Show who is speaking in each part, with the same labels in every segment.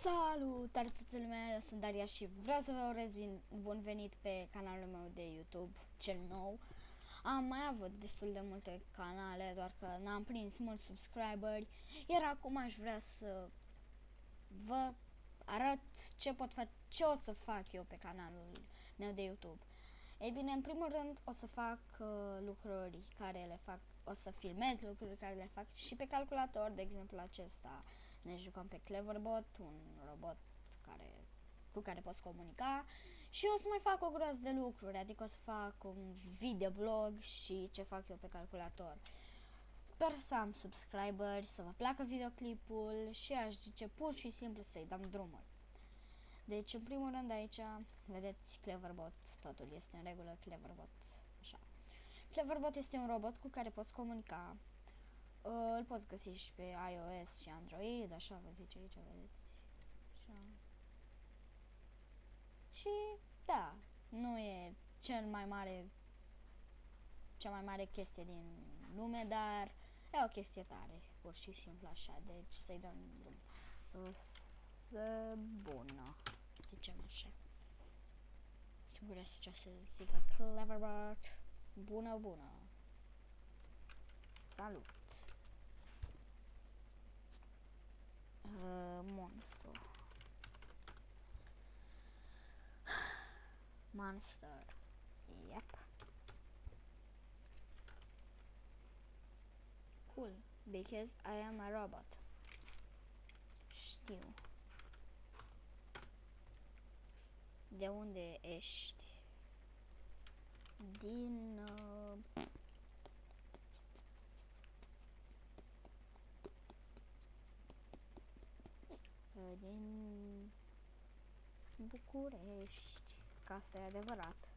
Speaker 1: Salutare toată lumea, eu sunt Daria și vreau să vă urez bun venit pe canalul meu de YouTube, cel nou. Am mai avut destul de multe canale, doar că n-am prins mulți subscriberi, iar acum aș vrea să vă arăt ce o să fac eu pe canalul meu de YouTube. Ei bine, în primul rând o să fac lucruri care le fac, o să filmez lucruri care le fac și pe calculator, de exemplu acesta. Ne jucăm pe Cleverbot, un robot cu care poți comunica, și o să mai fac o groază de lucruri, adică o să fac un videoblog și ce fac eu pe calculator. Sper să am subscriberi, să vă placă videoclipul și aș zice pur și simplu să-i dăm drumul. Deci, în primul rând, aici vedeți Cleverbot, totul este în regulă, Cleverbot, așa. Cleverbot este un robot cu care poți comunica. Îl poți găsi și pe iOS și Android, așa vă zice aici, vedeți. Așa. Și da, nu e cea mai mare chestie din lume, dar e o chestie tare, pur și simplu așa, deci să-i dăm drum. Bună, zicem așa. Sigur o să zică Cleverbot, bună. Salut. Monster. Yep. Cool, because I am a robot. Știu. De unde ești? Din București. Că asta e adevărat.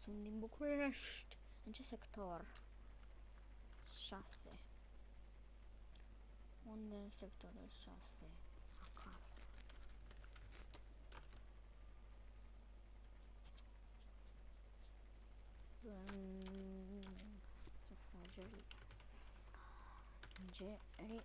Speaker 1: Sunt din București. În ce sector? 6. Unde în sectorul 6? Acasă. Sufragerie. Gerie.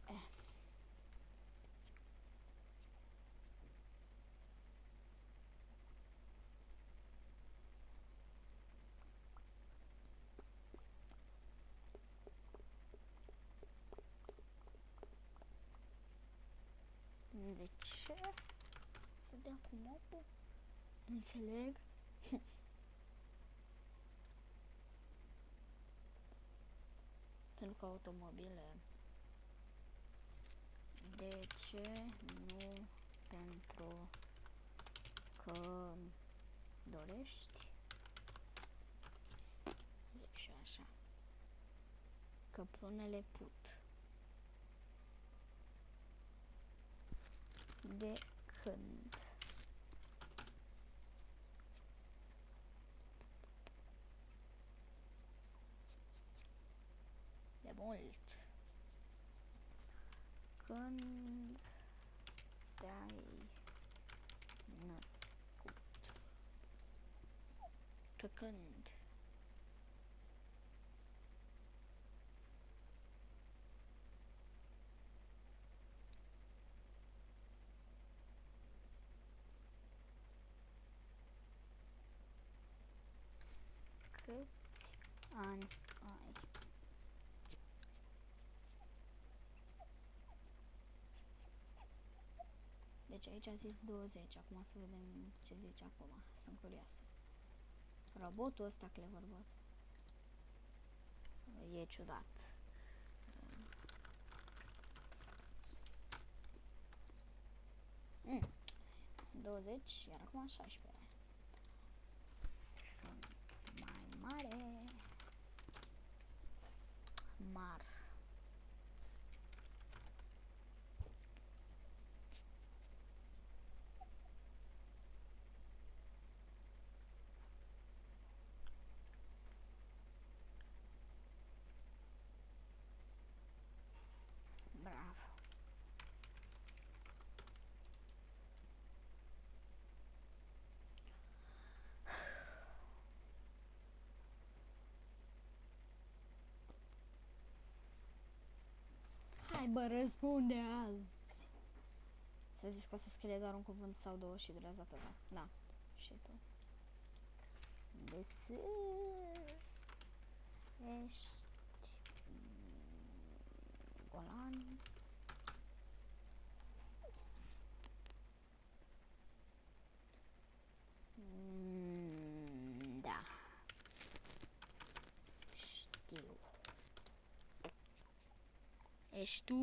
Speaker 1: De ce să dea cu mopul? Nu înțeleg. Pentru că automobile. De ce nu pentru că dorești? Zic și așa. Că prunele put. De când? De mult. Când te-ai născut? Pe când? Câți ani ai? Deci aici a zis 20, acum să vedem ce zice acum, sunt curioasă. Robotul ăsta Cleverbot e ciudat. 20, iar acum 16. Sunt mai mar. Bravo. Hai bă, răspunde azi. să zici că o să scrie doar un cuvânt sau două și durează atâta. Da. Și tu. Ești golan. Da. Știu. Ești tu.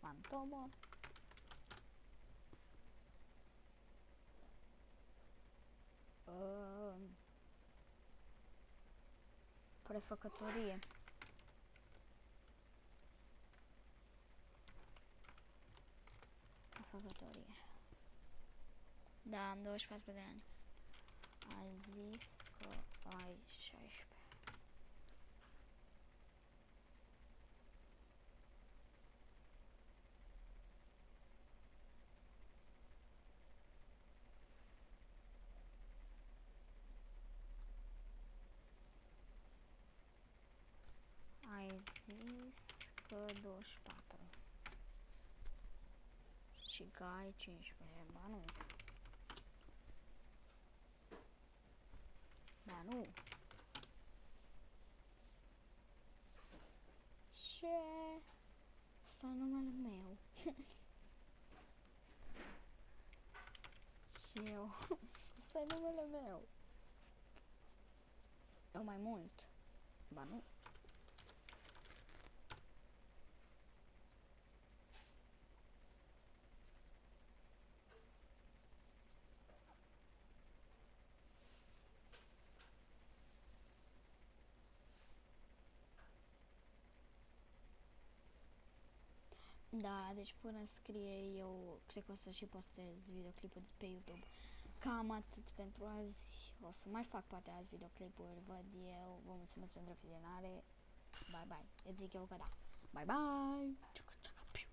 Speaker 1: Fantomă. Prefăcătorie. Prefăcătorie. Da, am 24 de ani. Ai zis că ai 16. Ai zis că 24. Și că ai 15. Ba nu. Ba nu. Ce? Asta e numele meu. Și eu. Asta e numele meu. Eu mai mult. Ba nu. Da, deci până scrie eu cred că o să și postez videoclipul pe YouTube. Cam atât pentru azi. O să mai fac poate azi videoclipuri, văd eu. Vă mulțumesc pentru vizionare. Bye bye. Îți zic eu că da. Bye bye.